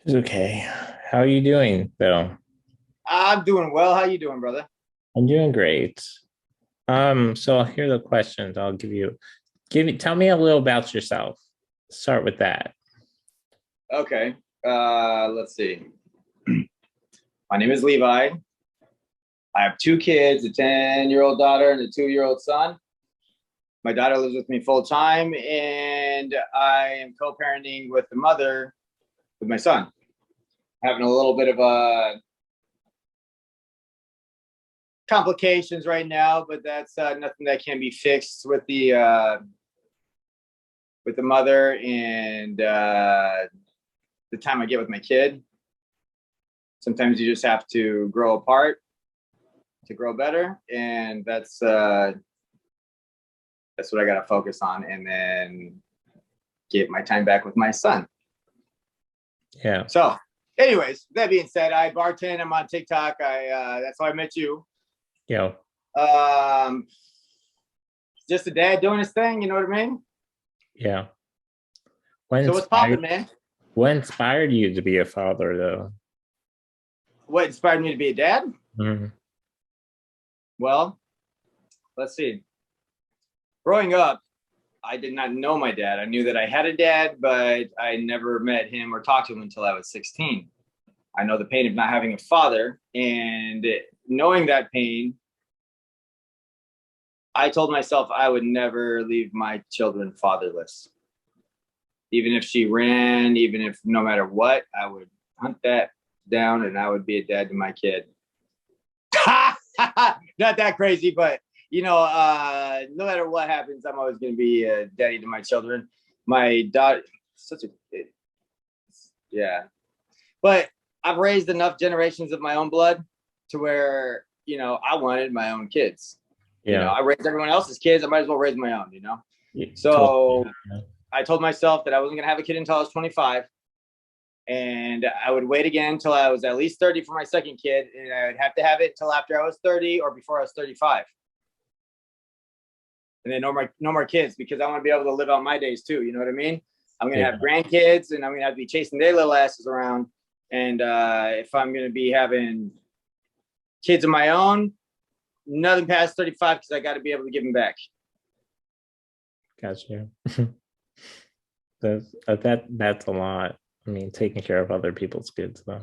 It's okay. How are you doing, though? I'm doing well. How you doing, brother? I'm doing great. So here are the questions. I'll tell me a little about yourself. Start with that. Okay. Let's see. My name is Levi. I have two kids, a 10-year-old daughter and a 2-year-old son. My daughter lives with me full time, and I am co-parenting with the mother with my son. Having a little bit of complications right now, but that's nothing that can be fixed with the mother and the time I get with my kid. Sometimes you just have to grow apart to grow better, and that's what I got to focus on, and then get my time back with my son. Yeah. So, anyways, that being said, I bartend. I'm on TikTok. I That's how I met you. Yeah. Um, just a dad doing his thing. You know what I mean? Yeah. What So what's inspired popping, man? what inspired you to be a father, though? What inspired me to be a dad? Mhm. Well, let's see. Growing up, I did not know my dad. I knew that I had a dad, but I never met him or talked to him until I was 16. I know the pain of not having a father, and knowing that pain, I told myself I would never leave my children fatherless. Even if she ran, even if no matter what, I would hunt that down and I would be a dad to my kid. Not that crazy, but no matter what happens, I'm always going to be a daddy to my children. My daughter, such a, yeah, but I've raised enough generations of my own blood to where, I wanted my own kids. Yeah. I raised everyone else's kids. I might as well raise my own. Yeah, totally. So I told myself that I wasn't going to have a kid until I was 25. And I would wait again until I was at least 30 for my second kid. And I would have to have it until after I was 30 or before I was 35. And then no more kids, because I want to be able to live out my days too. You know what I mean? I'm going to Yeah. have grandkids, and I'm going to have to be chasing their little asses around. And if I'm going to be having kids of my own, nothing past 35, because I got to be able to give them back. Gotcha. That's a lot. I mean, taking care of other people's kids, though.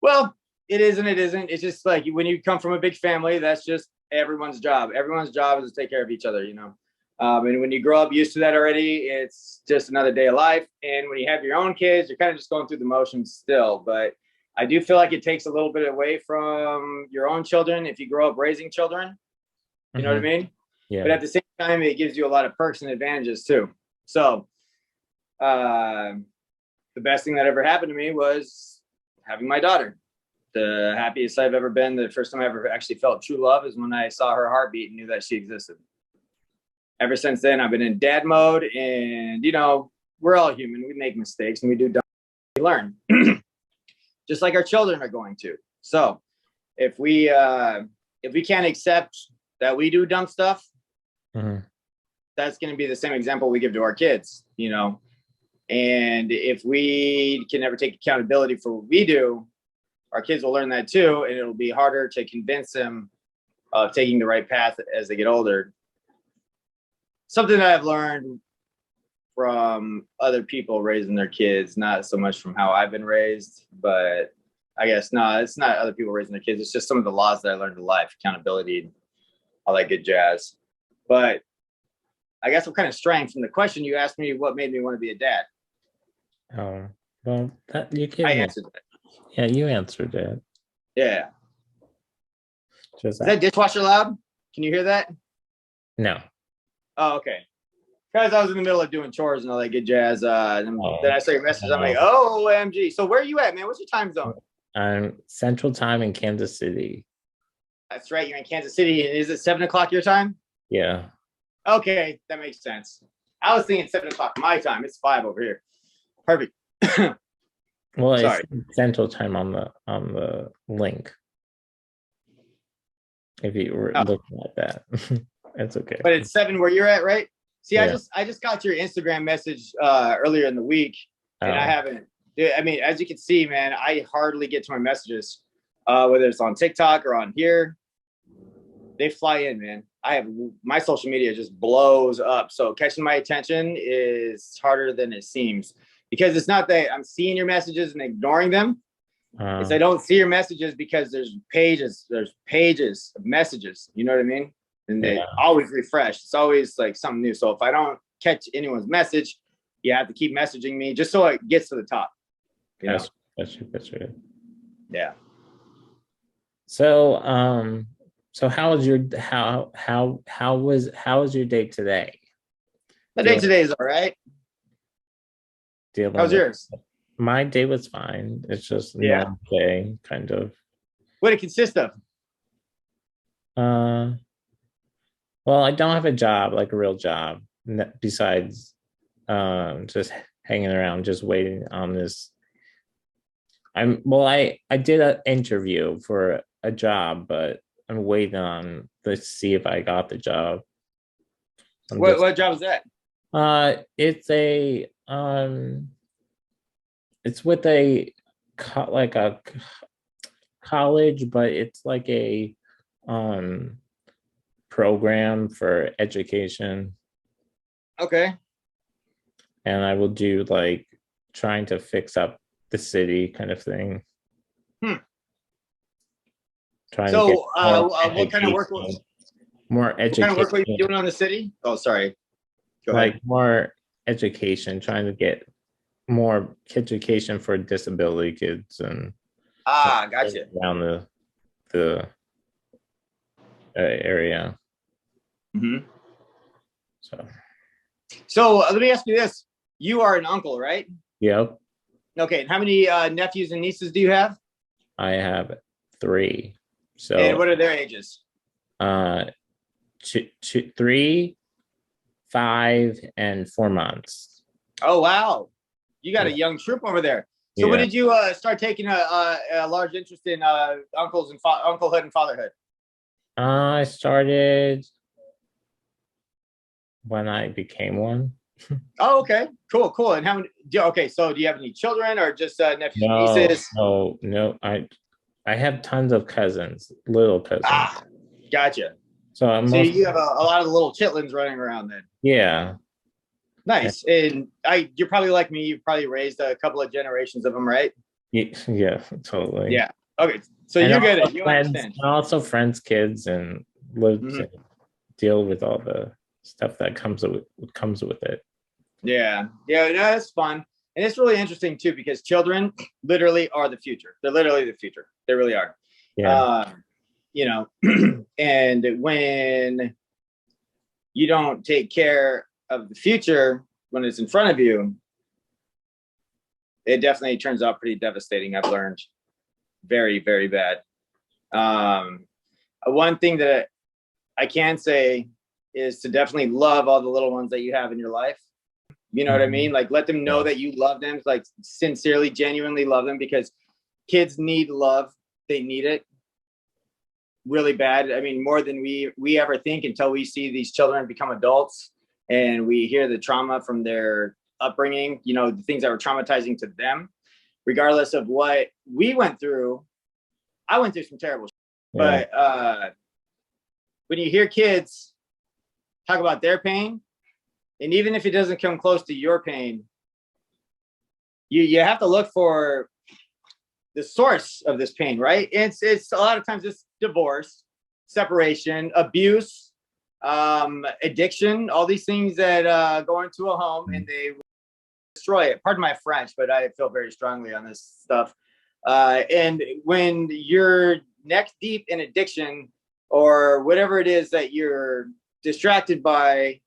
Well, it is and it isn't. It's just like when you come from a big family, that's just everyone's job. Everyone's job is to take care of each other. And when you grow up used to that already, it's just another day of life. And when you have your own kids, you're kind of just going through the motions still. But I do feel like it takes a little bit away from your own children if you grow up raising children. You know what I Hmm. mean? But Yeah. at the same time, it gives you a lot of perks and advantages too. So uh, the best thing that ever happened to me was having my daughter. The happiest I've ever been. The first time I ever actually felt true love is when I saw her heartbeat and knew that she existed. Ever since then, I've been in dad mode, and we're all human. We make mistakes and we do dumb. We learn, just like our children are going to. So if we can't accept that we do dumb stuff, Hmm. that's going to be the same example we give to our kids. And if we can never take accountability for what we do, our kids will learn that too, and it'll be harder to convince them of taking the right path as they get older. Something that I've learned from other people raising their kids, not so much from how I've been raised, but I guess no, it's not other people raising their kids. It's just some of the laws that I learned in life, accountability, all that good jazz. But I guess I'm kind of straying from the question you asked me. What made me want to be a dad? Oh, well, that you I gave me. answered that. Yeah, you answered it. Yeah. Just Is that dishwasher loud? Can you hear that? no. Oh, okay. Because I was in the middle of doing chores and all that good jazz. And then Oh, I saw your message. I'm like, no. oh, OMG. So where are you at, man? What's your time zone? I'm Central Time in Kansas City. That's right. You're in Kansas City. Is it 7 o'clock your time? Yeah. Okay. That makes sense. I was thinking 7 o'clock my time. It's 5 over here. Perfect. Well, it's Sorry. Central Time on the link. If you were Oh, looking at that, it's okay. but it's 7 where you're at, right? See, I Yeah. just got your Instagram message earlier in the week, and I Oh, haven't Dude, I mean, as you can see, man, I hardly get to my messages, whether it's on TikTok or on here. They fly in, man. I have my social media just blows up. So catching my attention is harder than it seems because it's not that I'm seeing your messages and ignoring them. It's I don't see your messages because there's pages of messages. You know what I mean? And they Yeah, always refresh. It's always like something new. So if I don't catch anyone's message, you have to keep messaging me just so it gets to the top. You know? that's true. Yeah. So, so how was your how was your day today? The day Dealing today is all right. dealing How's with yours? my day was fine. It's just a Yeah. normal day, kind of. What did it consist of? Uh, well, I don't have a job, like a real job, besides just hanging around, just waiting on this. I did an interview for a job, but I'm waiting on to see if I got the job. I'm just What job is that? it's a it's with a like a college, but it's like a um program for education, Okay. and I will do like trying to fix up the city kind of thing. Hmm. Trying to get So, what kind of work? more What kind of work were you education, doing on the city? Oh, sorry. Go ahead. like more education, trying to get more education for disability kids and Ah, gotcha. around the area. Hmm. So, So let me ask you this: you are an uncle, right? yep, Okay. And how many nephews and nieces do you have? I have three. And So, what are their ages? uh, 3, 5, and 4 months. Oh, wow. You got Yeah, a young troop over there. So when yeah. did you start taking a large interest in uncles and unclehood and fatherhood? I started when I became one. Oh, okay. Cool, cool. And how many? Okay, so do you have any children or just nephews and No, nieces? no. I have tons of cousins, little cousins. Ah, gotcha. So I'm So most you have a lot of little chitlins running around then. yeah, Nice. And you're probably like me. You've probably raised a couple of generations of them, right? yeah, totally. Yeah. Okay. So And you get it. You understand. also friends' kids, and live Mhm. to deal with all the stuff that comes with it. Yeah. Yeah. No, that's fun. And it's really interesting too, because children literally are the future. They're literally the future. They really are. Yeah, You know, and when you don't take care of the future when it's in front of you, it definitely turns out pretty devastating. I've learned very, very bad. One thing that I can say is to definitely love all the little ones that you have in your life. You know what I mean? Like let them know yeah, that you love them, like sincerely, genuinely love them, because kids need love. They need it really bad. I mean, more than we ever think until we see these children become adults and we hear the trauma from their upbringing, you know, the things that were traumatizing to them, regardless of what we went through. I went through some terrible shit. yeah. But when you hear kids talk about their pain, and even if it doesn't come close to your pain, you have to look for the source of this pain, right? It's a lot of times it's divorce, separation, abuse, addiction, all these things that go into a home and they destroy it. Pardon my French, but I feel very strongly on this stuff. And when you're neck deep in addiction or whatever it is that you're distracted by,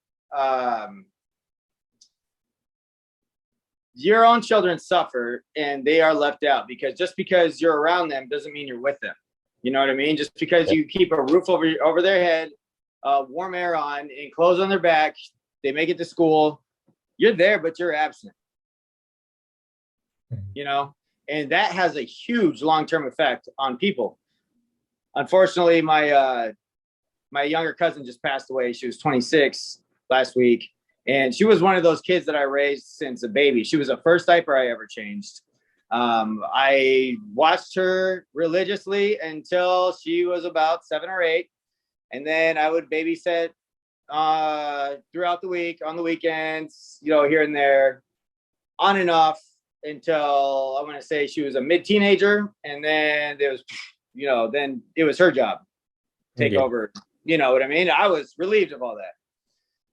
your own children suffer and they are left out, because just because you're around them doesn't mean you're with them. You know what I mean? Just because you keep a roof over their head, warm air on, and clothes on their back, they make it to school. You're there, but you're absent. You know, and that has a huge long-term effect on people. Unfortunately, my younger cousin just passed away. She was 26 last week. And she was one of those kids that I raised since a baby. She was the first diaper I ever changed. I watched her religiously until she was about 7 or 8. And then I would babysit throughout the week, on the weekends, here and there, on and off until I want to say she was a mid-teenager. And then there was, then it was her job to take over. You know what I mean? I was relieved of all that.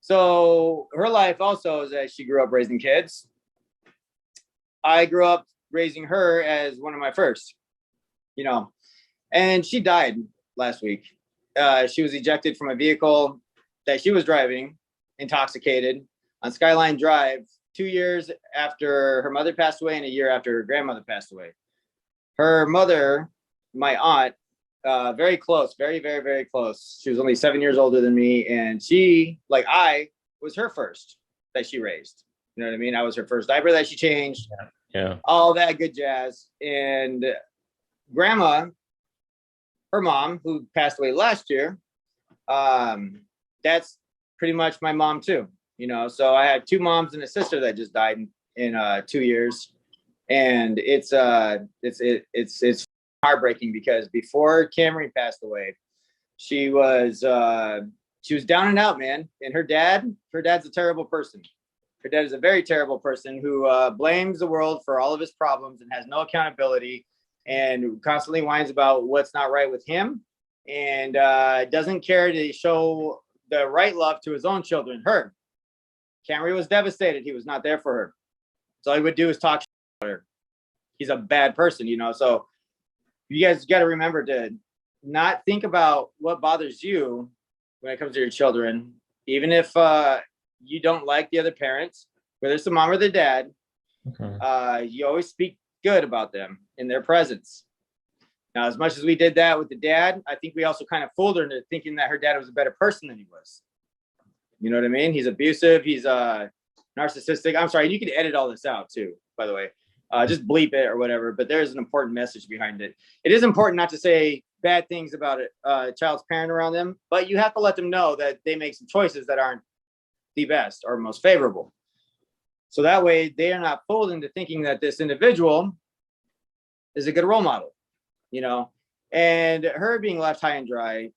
So her life also is that she grew up raising kids. I grew up raising her as one of my first, and she died last week. She was ejected from a vehicle that she was driving, intoxicated, on Skyline Drive 2 years after her mother passed away and a year after her grandmother passed away. Her mother, my aunt, very close, very, very, very close. She was only 7 years older than me. And she, like I, was her first that she raised. You know what I mean? I was her first diaper that she changed. Yeah. All that good jazz. And grandma, her mom, who passed away last year, that's pretty much my mom too. So I had two moms and a sister that just died in 2 years. And it's heartbreaking because before Camry passed away, she was down and out, man. And her dad's a terrible person. Her dad is a very terrible person who blames the world for all of his problems and has no accountability and constantly whines about what's not right with him and doesn't care to show the right love to his own children. Her. Camry was devastated. He was not there for her. So all he would do is talk about her. He's a bad person, So you guys got to remember to not think about what bothers you when it comes to your children, even if you don't like the other parents, whether it's the mom or the dad. Okay. You always speak good about them in their presence. Now, as much as we did that with the dad, I think we also kind of fooled her into thinking that her dad was a better person than he was. You know what I mean? He's abusive. He's narcissistic. I'm sorry. You can edit all this out too, by the way. Just bleep it or whatever. But there's an important message behind it. It is important not to say bad things about a child's parent around them, but you have to let them know that they make some choices that aren't the best or most favorable. So that way they are not fooled into thinking that this individual is a good role model, and her being left high and dry.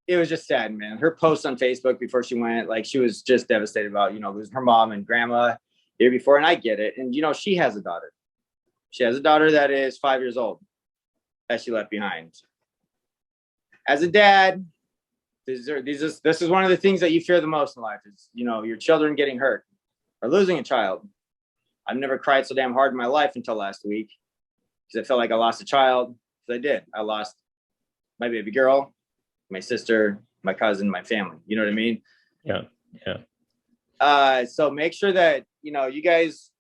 It was just sad, man. Her post on Facebook before she went, like she was just devastated about, losing her mom and grandma the year before. And I get it. And, she has a daughter. She has a daughter that is 5 years old that she left behind. As a dad, this is one of the things that you fear the most in life is, your children getting hurt or losing a child. I've never cried so damn hard in my life until last week because I felt like I lost a child. Because I did. I lost my baby girl, my sister, my cousin, my family. You know what I mean? Yeah. So make sure that, you guys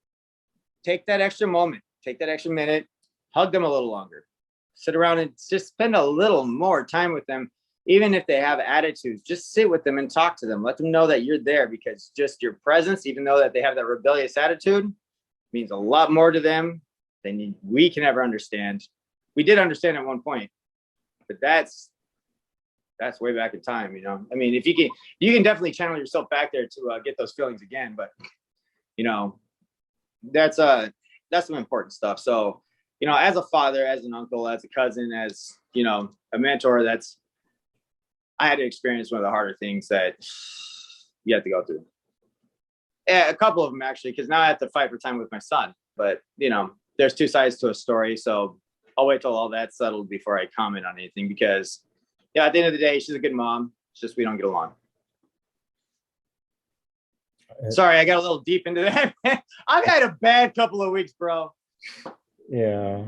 take that extra moment, take that extra minute, hug them a little longer, sit around and just spend a little more time with them. Even if they have attitudes, just sit with them and talk to them. Let them know that you're there because just your presence, even though that they have that rebellious attitude, means a lot more to them than we can ever understand. We did understand at one point, but that's way back in time, I mean, if you can definitely channel yourself back there to get those feelings again, but that's some important stuff. So, as a father, as an uncle, as a cousin, as, a mentor, I had to experience one of the harder things that you have to go through. Yeah, a couple of them actually, because now I have to fight for time with my son, but there's two sides to a story. So I'll wait till all that's settled before I comment on anything because at the end of the day, she's a good mom. It's just we don't get along. Sorry, I got a little deep into that. I've had a bad couple of weeks, bro. Yeah,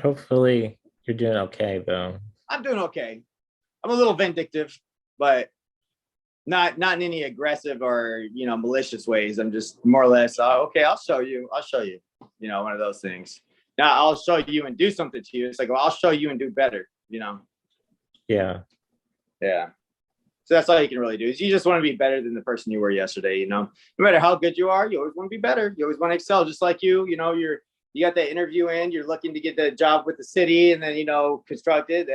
hopefully you're doing okay, though. I'm doing okay. I'm a little vindictive, but not in any aggressive or, malicious ways. I'm just more or less, okay, I'll show you, one of those things. Now I'll show you and do something to you. It's like, well, I'll show you and do better, Yeah. So that's all you can really do is you just want to be better than the person you were yesterday. No matter how good you are, you always want to be better. You always want to excel, just like you got that interview in, you're looking to get the job with the city and then, constructed.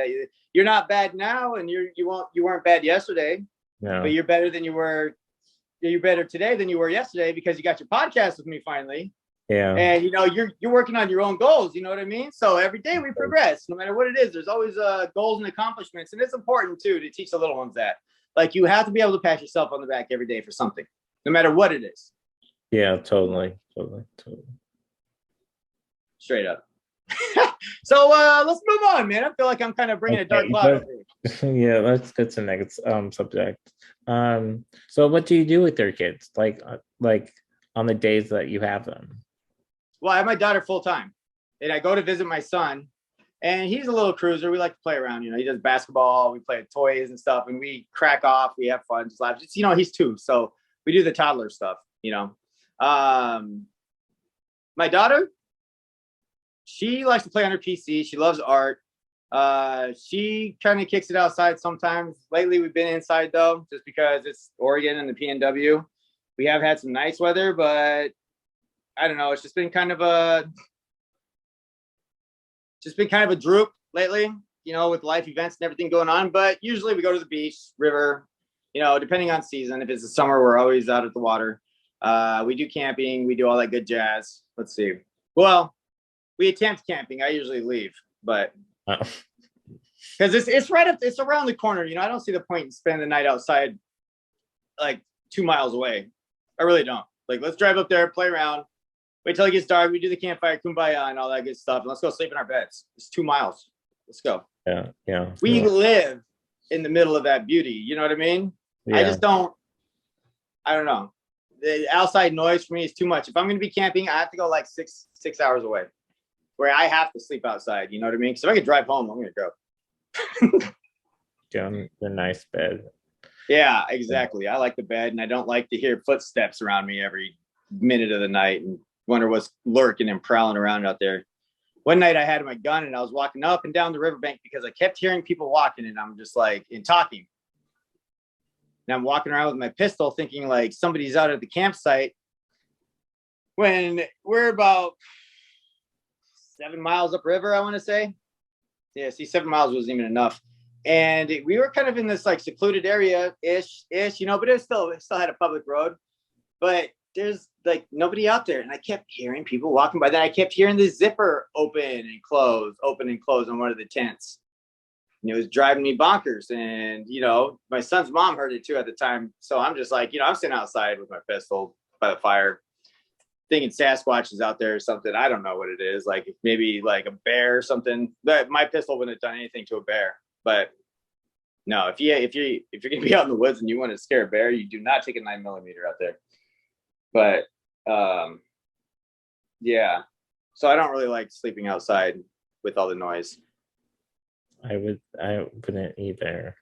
You're not bad now and you weren't bad yesterday, but you're better today than you were yesterday because you got your podcast with me finally. Yeah. And you're working on your own goals. You know what I mean? So every day we progress, no matter what it is. There's always goals and accomplishments, and it's important too to teach the little ones that, like, you have to be able to pat yourself on the back every day for something, no matter what it is. Yeah, totally. Totally. Totally. Straight up. So let's move on, man. I feel like I'm kind of bringing a dark cloud over here. Yeah, let's get to the next subject. So what do you do with your kids? Like on the days that you have them? Well, I have my daughter full time, and I go to visit my son, and he's a little cruiser. We like to play around. He does basketball. We play with toys and stuff, and we crack off. We have fun, just laugh. He's 2, so we do the toddler stuff. My daughter, she likes to play on her PC. She loves art. She kind of kicks it outside sometimes. Lately, we've been inside though, just because it's Oregon and the PNW. We have had some nice weather, but I don't know. It's just been kind of a droop lately, with life events and everything going on. But usually we go to the beach, river, depending on season. If it's the summer, we're always out at the water. We do camping. We do all that good jazz. Let's see. Well, we attempt camping. I usually leave, but because it's around the corner. I don't see the point in spending the night outside like 2 miles away. I really don't. Like, let's drive up there, play around, wait till it gets dark. We do the campfire, kumbaya, and all that good stuff. And let's go sleep in our beds. It's 2 miles. Let's go. Yeah. We live in the middle of that beauty. You know what I mean? Yeah. I don't know. The outside noise for me is too much. If I'm going to be camping, I have to go like six hours away, where I have to sleep outside. You know what I mean? Because if I could drive home, I'm going to go. Down the nice bed. Yeah, exactly. I like the bed, and I don't like to hear footsteps around me every minute of the night and wonder what's lurking and prowling around out there. One night I had my gun and I was walking up and down the riverbank because I kept hearing people walking, and I'm just like, and talking. And I'm walking around with my pistol thinking like somebody's out at the campsite, when we're about 7 miles upriver, I want to say. Yeah, see, 7 miles wasn't even enough. And we were kind of in this like secluded area ish, but it still had a public road. But there's like nobody out there. And I kept hearing people walking by. Then I kept hearing the zipper open and close on one of the tents. And it was driving me bonkers. And, my son's mom heard it too at the time. So I'm just like, I'm sitting outside with my pistol by the fire, thinking Sasquatch is out there or something. I don't know what it is. Like maybe like a bear or something. But my pistol wouldn't have done anything to a bear. But no, if you're gonna be out in the woods and you want to scare a bear, you do not take a 9mm out there. But yeah. So I don't really like sleeping outside with all the noise. I wouldn't either.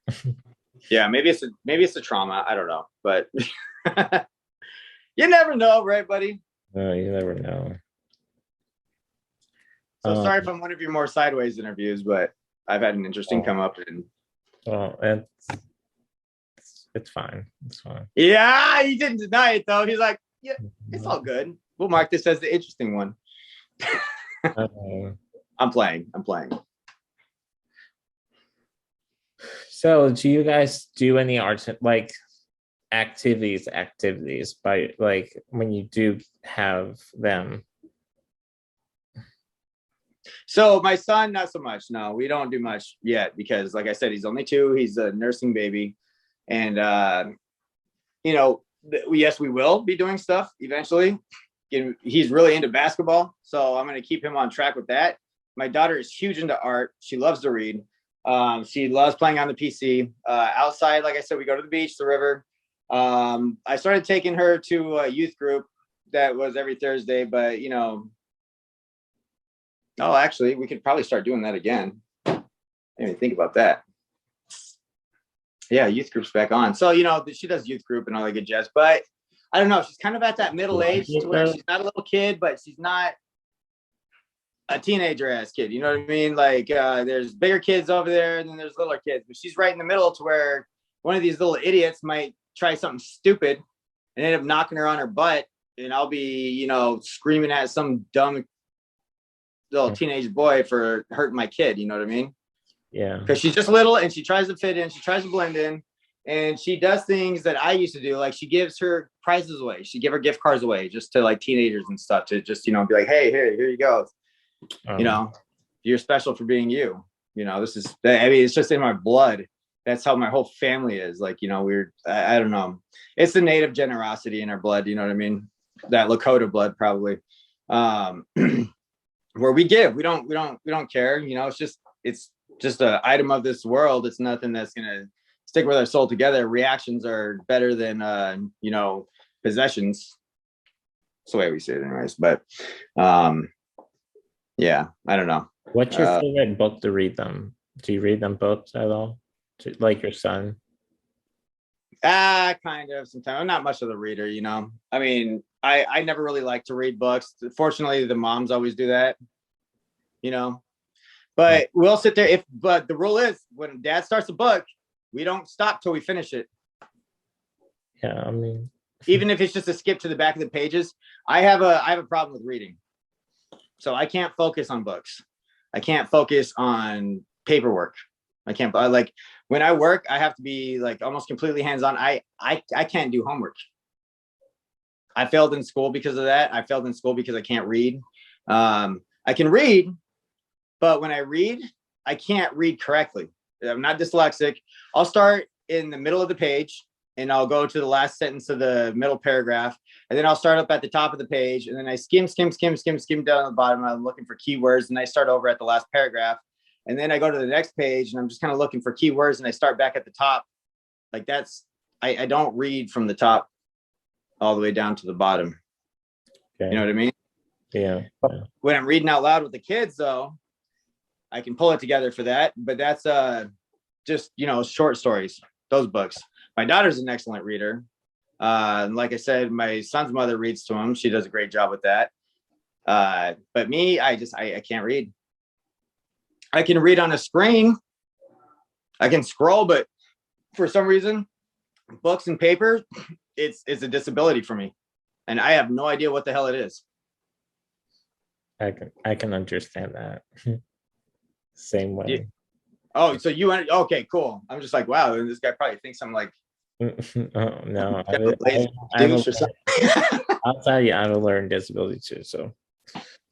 Yeah, maybe it's a trauma. I don't know, but you never know, right, buddy? No, you never know. So sorry if I'm one of your more sideways interviews, but I've had an interesting come up. And well, it's fine. It's fine. Yeah, he didn't deny it though. He's like, yeah, it's all good. We'll mark this as the interesting one. I'm playing. So do you guys do any arts, like activities by like when you do have them? So my son, not so much. No, we don't do much yet because, like I said, he's only 2. He's a nursing baby, and yes, we will be doing stuff eventually. He's really into basketball, so I'm going to keep him on track with that. My daughter is huge into art. She loves to read. She loves playing on the PC. Outside, like I said, we go to the beach, the river. I started taking her to a youth group that was every Thursday, but actually, we could probably start doing that again. I didn't even think about that. Yeah, youth group's back on. So, she does youth group and all that good jazz. But I don't know. She's kind of at that middle age to where she's not a little kid, but she's not a teenager ass kid. You know what I mean? Like, there's bigger kids over there, and then there's littler kids. But she's right in the middle to where one of these little idiots might try something stupid and end up knocking her on her butt. And I'll be, screaming at some dumb little teenage boy for hurting my kid. You know what I mean? Yeah. Because she's just little and she tries to fit in. She tries to blend in. and she does things that I used to do. Like she gives her prizes away. She give her gift cards away just to like teenagers and stuff to just, be like, hey, here you go. You're special for being you. This is, I mean, it's just in my blood. That's how my whole family is. Like, I don't know. It's the native generosity in our blood. You know what I mean? That Lakota blood, probably. Where we give, we don't care. It's just an item of this world. It's nothing that's gonna stick with our soul together. Reactions are better than possessions. That's the way we say it, anyways. But yeah, I don't know. What's your favorite book to read them? Do you read them books at all? Like your son? Kind of sometimes. I'm not much of the reader, I mean, I never really like to read books. Fortunately, the moms always do that, but we'll sit there but the rule is when dad starts a book, we don't stop till we finish it. Yeah, I mean, even if it's just a skip to the back of the pages. I have a problem with reading. So I can't focus on books. I can't focus on paperwork. Like when I work, I have to be like almost completely hands-on. I can't do homework. I failed in school because of that. I failed in school because I can't read. I can read, but when I read, I can't read correctly. I'm not dyslexic. I'll start in the middle of the page and I'll go to the last sentence of the middle paragraph. And then I'll start up at the top of the page. And then I skim down to the bottom. I'm looking for keywords. And I start over at the last paragraph. And then I go to the next page and I'm just kind of looking for keywords. And I start back at the top. Like I don't read from the top all the way down to the bottom. Okay. You know what I mean? Yeah. When I'm reading out loud with the kids, though, I can pull it together for that. But that's just, short stories, those books. My daughter's an excellent reader. Like I said, my son's mother reads to him. She does a great job with that. But me, I can't read. I can read on a screen. I can scroll, but for some reason, books and paper, it's a disability for me. And I have no idea what the hell it is. I can understand that. Same way. Yeah. Oh, so okay, cool. I'm just like, wow, this guy probably thinks I'm like, oh no. I'll tell you, I have a learning disability too. So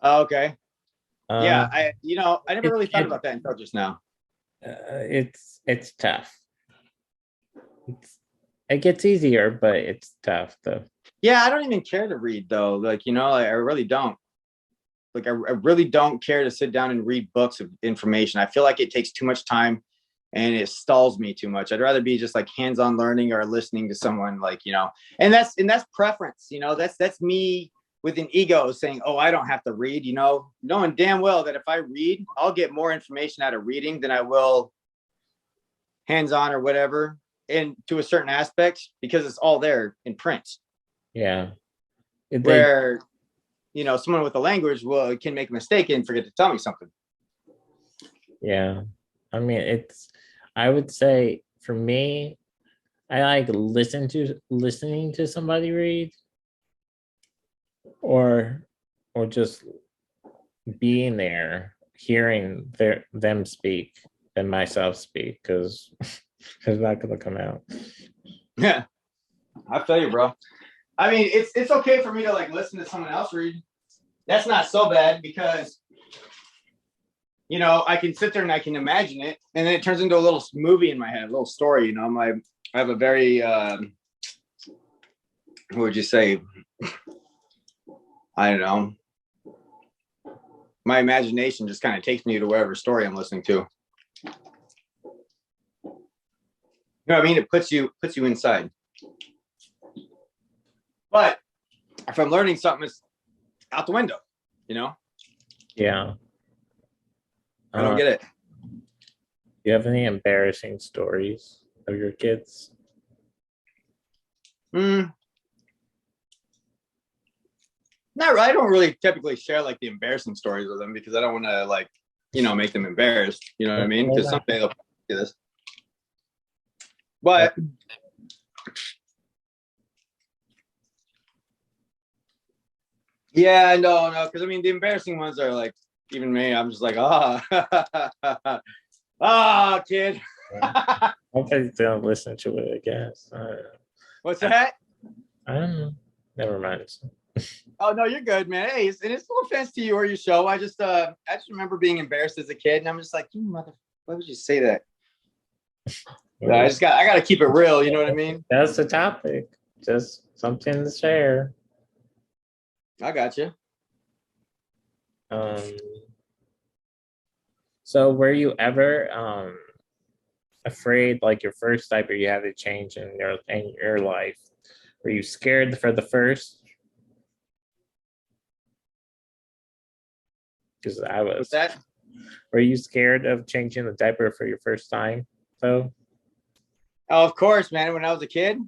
okay. Yeah, I never really thought about that until just now. It's tough. It gets easier, but it's tough though. Yeah, I don't even care to read though. Like, I really don't. Like, I really don't care to sit down and read books of information. I feel like it takes too much time and it stalls me too much. I'd rather be just like hands-on learning or listening to someone, like, and that's preference, that's me with an ego saying, oh, I don't have to read, knowing damn well that if I read, I'll get more information out of reading than I will hands-on or whatever, and to a certain aspect, because it's all there in print. Yeah. Where, someone with a language can make a mistake and forget to tell me something. Yeah. I mean, I would say for me, I like listening to somebody read, or just being there, hearing them speak than myself speak, because it's not gonna come out. Yeah, I feel you, bro. I mean, it's okay for me to like listen to someone else read. That's not so bad because I can sit there and I can imagine it, and then it turns into a little movie in my head, a little story. I have a very what would you say? I don't know. My imagination just kind of takes me to whatever story I'm listening to. You know what I mean? It puts you inside. But if I'm learning something, it's out the window, Yeah. I don't get it. Do you have any embarrassing stories of your kids? Not really. I don't really typically share like the embarrassing stories with them because I don't want to like, make them embarrassed. You know what I mean? Because someday they'll do this. But yeah, no, because I mean the embarrassing ones are like, even me, I'm just like, kid. Hope I don't listen to it, I guess. What's that? I don't know. Never mind. Oh no, you're good, man. Hey, and it's no offense to you or your show. I just remember being embarrassed as a kid, and I'm just like, you mother, why would you say that? I got to keep it real. You know what I mean? That's the topic. Just something to share. I got you. Um, so were you ever afraid, like your first diaper you had to change in your life? Were you scared for the first? Because I What's was. that? Were you scared of changing the diaper for your first time, though? Oh, of course, man. When I was a kid,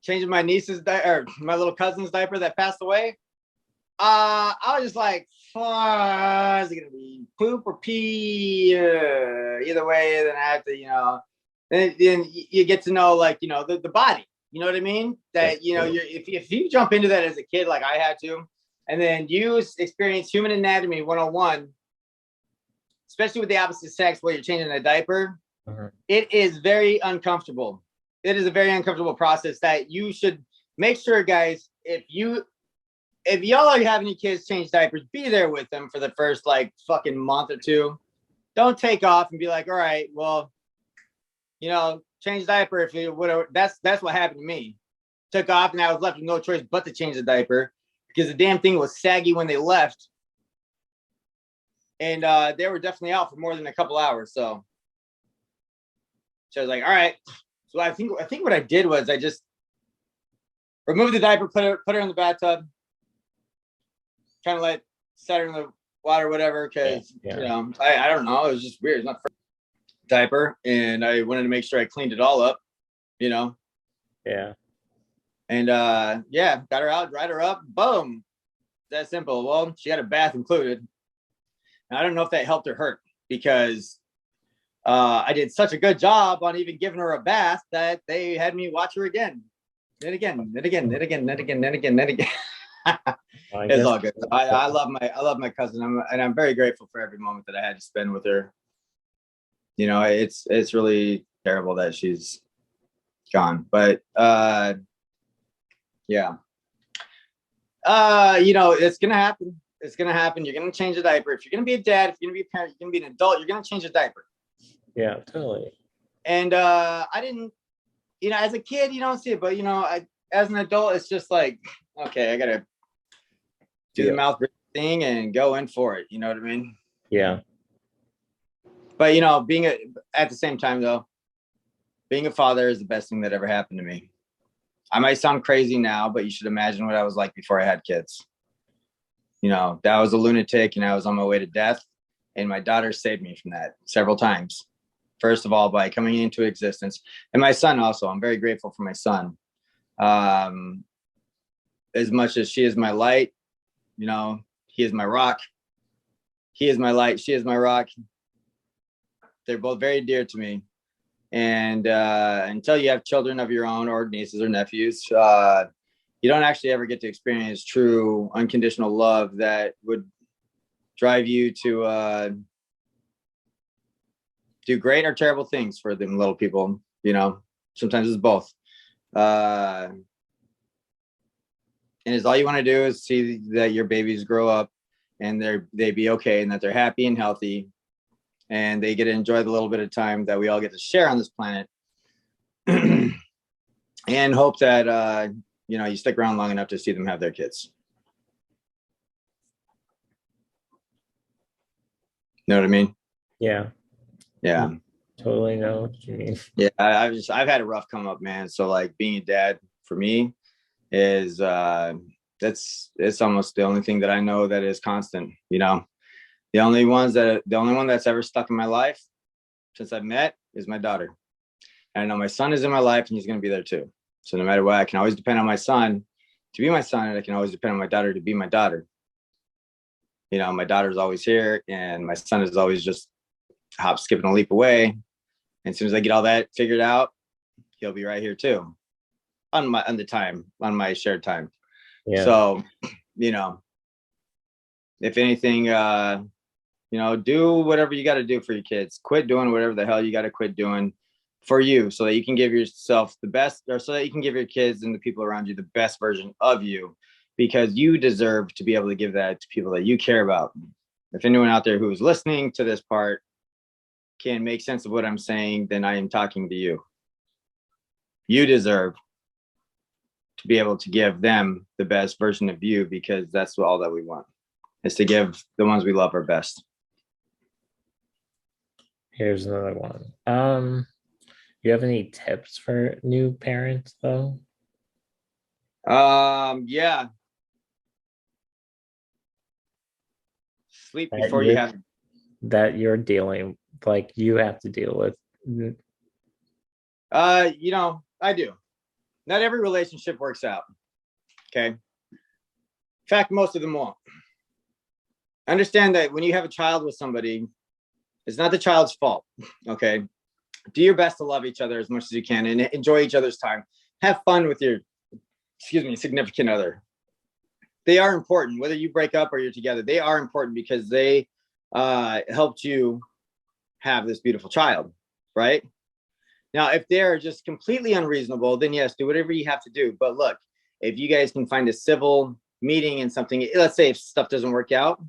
changing my niece's or my little cousin's diaper that passed away. I was just like, is it gonna be poop or pee? Either way, then I have to, then you get to know, like, the body. You know what I mean? That, if you jump into that as a kid, like I had to, and then you experience human anatomy 101, especially with the opposite sex while you're changing a diaper, it is very uncomfortable. It is a very uncomfortable process that you should make sure, guys, if y'all are having your kids change diapers, be there with them for the first like fucking month or two. Don't take off and be like, all right, well, change diaper if you whatever. That's what happened to me. Took off and I was left with no choice but to change the diaper because the damn thing was saggy when they left. And they were definitely out for more than a couple hours. So I was like, all right. So I think what I did was I just removed the diaper, put her in the bathtub, kind of like set her in the water, whatever, because I don't know, it was just weird. It's not diaper, and I wanted to make sure I cleaned it all up, Yeah. And got her out, dried her up, boom, that simple. Well, she had a bath included, and I don't know if that helped or hurt because I did such a good job on even giving her a bath that they had me watch her again, then again, then again, then again, then again, then again, then again. It's all good. I love my cousin, and I'm very grateful for every moment that I had to spend with her. It's really terrible that she's gone, but yeah. It's gonna happen. It's gonna happen. You're gonna change a diaper. If you're gonna be a dad, if you're gonna be a parent, you're gonna be an adult, you're gonna change a diaper. Yeah, totally. And I didn't, as a kid, you don't see it, but as an adult, it's just like, okay, I gotta do the mouth thing and go in for it. You know what I mean? Yeah. But at the same time though, being a father is the best thing that ever happened to me. I might sound crazy now, but you should imagine what I was like before I had kids. That was a lunatic and I was on my way to death. And my daughter saved me from that several times. First of all, by coming into existence. And my son also, I'm very grateful for my son. As much as she is my light, he is my rock. He is my light. She is my rock. They're both very dear to me. And until you have children of your own or nieces or nephews, you don't actually ever get to experience true unconditional love that would drive you to do great or terrible things for them little people. Sometimes it's both. And it's all you want to do is see that your babies grow up and they be okay and that they're happy and healthy and they get to enjoy the little bit of time that we all get to share on this planet. And hope that you stick around long enough to see them have their kids. You know what I mean? Yeah. Yeah. Totally know what you mean. Yeah, I've had a rough come up, man. So like being a dad for me is it's almost the only thing that I know that is constant. The only one that's ever stuck in my life since I've met is my daughter. And I know my son is in my life and he's going to be there too. So no matter what, I can always depend on my son to be my son, and I can always depend on my daughter to be my daughter. My daughter's always here and my son is always just hop, skip, and a leap away. And as soon as I get all that figured out, he'll be right here too on my shared time. Yeah. So, if anything, You know, do whatever you got to do for your kids. Quit doing whatever the hell you got to quit doing for you, so that you can give yourself the best, or so that you can give your kids and the people around you the best version of you, because you deserve to be able to give that to people that you care about. If anyone out there who is listening to this part can make sense of what I'm saying, then I am talking to you. You deserve to be able to give them the best version of you, because that's all that we want, is to give the ones we love our best. Here's another one. You have any tips for new parents though? Yeah. Sleep That before you you're have. that you're dealing like you have to deal with. You know, I do. Not every relationship works out. Okay. In fact, most of them won't. Understand that when you have a child with somebody, it's not the child's fault. Okay. Do your best to love each other as much as you can and enjoy each other's time. Have fun with your, significant other. They are important, whether you break up or you're together. They are important because they helped you have this beautiful child, right? Now, if they're just completely unreasonable, then yes, do whatever you have to do. But look, if you guys can find a civil meeting and something, let's say if stuff doesn't work out,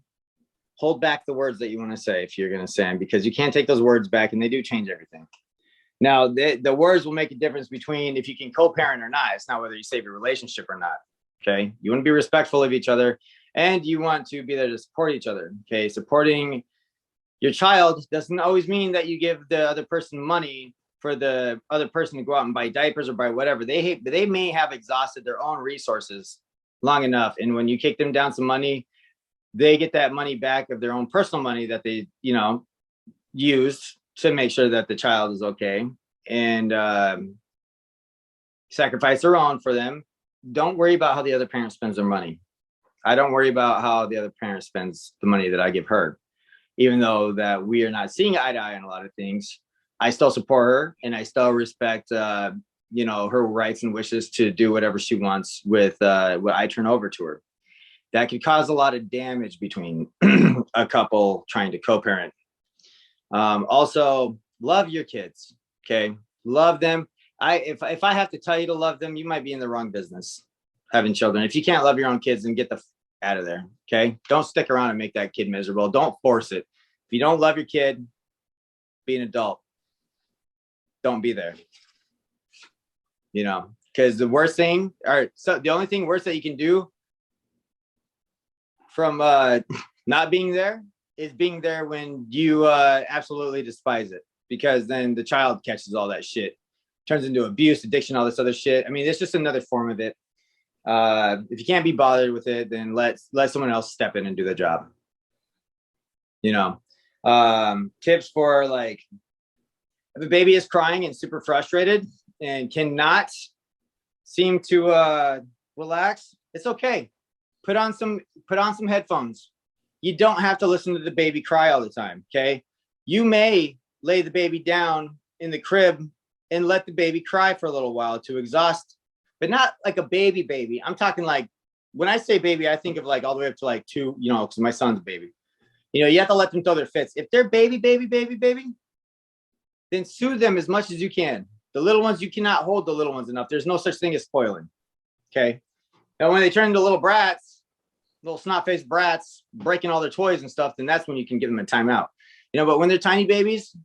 hold back the words that you want to say if you're going to say them, because you can't take those words back, and they do change everything. Now, the words will make a difference between if you can co-parent or not. It's not whether you save your relationship or not. Okay. You want to be respectful of each other, and you want to be there to support each other. Okay. Supporting your child doesn't always mean that you give the other person money for the other person to go out and buy diapers or buy whatever. They may have exhausted their own resources long enough. And when you kick them down some money, they get that money back of their own personal money that they, used to make sure that the child is okay, and sacrifice their own for them. Don't worry about how the other parent spends their money. I don't worry about how the other parent spends the money that I give her. Even though that we are not seeing eye to eye on a lot of things, I still support her, and I still respect, her rights and wishes to do whatever she wants with what I turn over to her. That could cause a lot of damage between a couple trying to co-parent. Also, love your kids. Okay, love them. If I have to tell you to love them, you might be in the wrong business having children. If you can't love your own kids, then get the out of there. Okay, don't stick around and make that kid miserable. Don't force it. If you don't love your kid, be an adult. Don't be there. Because the worst thing, or so the only thing worse that you can do from not being there is being there when you absolutely despise it, because then the child catches all that shit, turns into abuse, addiction, all this other shit. I mean, it's just another form of it. If you can't be bothered with it, then let someone else step in and do the job. Tips for, like, if a baby is crying and super frustrated and cannot seem to relax, it's okay. Put on some headphones. You don't have to listen to the baby cry all the time. Okay. You may lay the baby down in the crib and let the baby cry for a little while to exhaust, but not like a baby. I'm talking like, when I say baby, I think of like all the way up to like 2, because my son's a baby. You have to let them throw their fits. If they're baby, then soothe them as much as you can. The little ones, you cannot hold the little ones enough. There's no such thing as spoiling. Okay. Now, when they turn into little brats, little snot-faced brats, breaking all their toys and stuff, then that's when you can give them a timeout. But when they're tiny babies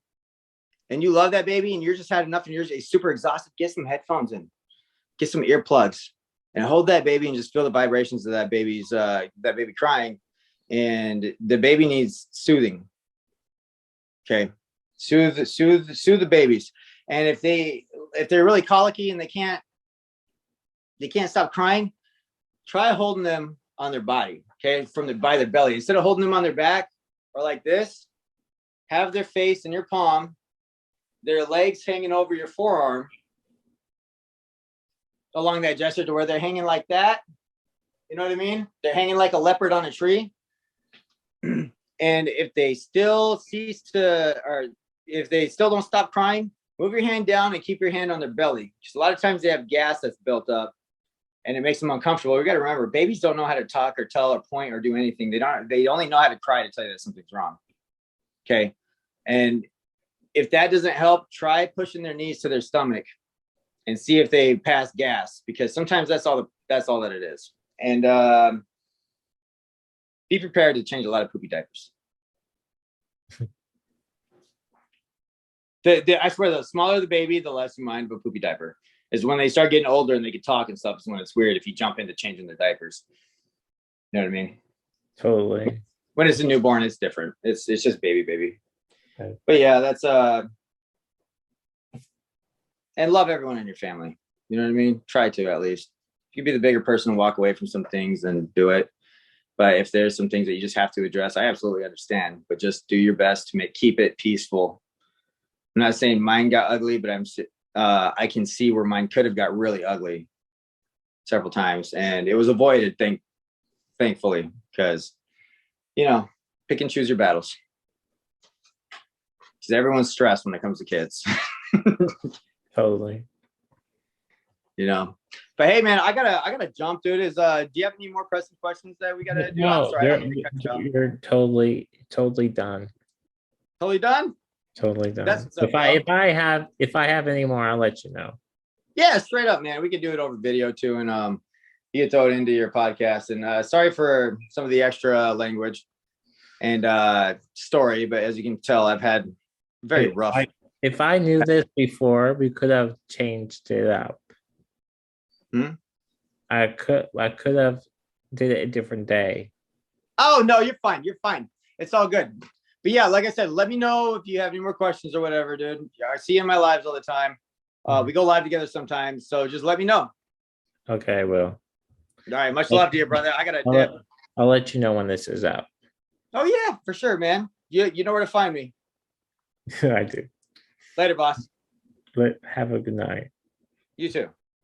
and you love that baby and you're just had enough and you're super exhausted, get some headphones in, get some earplugs, and hold that baby and just feel the vibrations of that baby crying. And the baby needs soothing. Okay. Soothe the babies. And if they're really colicky and they can't stop crying, try holding them on their body. Okay. By their belly, instead of holding them on their back or like this, have their face in your palm, their legs hanging over your forearm along that gesture to where they're hanging like that. You know what I mean? They're hanging like a leopard on a tree. And if they still if they still don't stop crying, move your hand down and keep your hand on their belly. Because a lot of times they have gas that's built up and it makes them uncomfortable. We got to remember, babies don't know how to talk or tell or point or do anything. They only know how to cry to tell you that something's wrong. Okay. And if that doesn't help, try pushing their knees to their stomach and see if they pass gas, because sometimes that's all that it is. And be prepared to change a lot of poopy diapers. I swear, the smaller the baby, the less you mind of a poopy diaper. Is when they start getting older and they can talk and stuff, is when it's weird if you jump into changing their diapers. You know what I mean? Totally. When it's a newborn, it's different. It's just baby. Okay. But yeah, that's and love everyone in your family. You know what I mean? Try to, at least. If you be the bigger person and walk away from some things, then do it. But if there's some things that you just have to address, I absolutely understand. But just do your best to keep it peaceful. I'm not saying mine got ugly, but I can see where mine could have got really ugly several times, and it was avoided, thankfully, because pick and choose your battles. Because everyone's stressed when it comes to kids. Totally. But hey, man, I gotta jump, dude. Do you have any more pressing questions that we gotta do? No, I'm sorry, you're totally done. Totally done. Totally done. That's what's up, if I have any more, I'll let you know. Yeah, straight up, man. We could do it over video too, and you can throw it into your podcast. And sorry for some of the extra language and story, but as you can tell, I've had very rough. If I knew this before, we could have changed it up. I could have did it a different day. Oh no, you're fine. You're fine. It's all good. But yeah, like I said, let me know if you have any more questions or whatever, dude. I see you in my lives all the time. We go live together sometimes, so just let me know. Okay, I will. All right, much love to you, brother. I gotta dip. I'll let you know when this is out. Oh yeah, for sure, man. You know where to find me. I do. Later, boss. Have a good night. You too.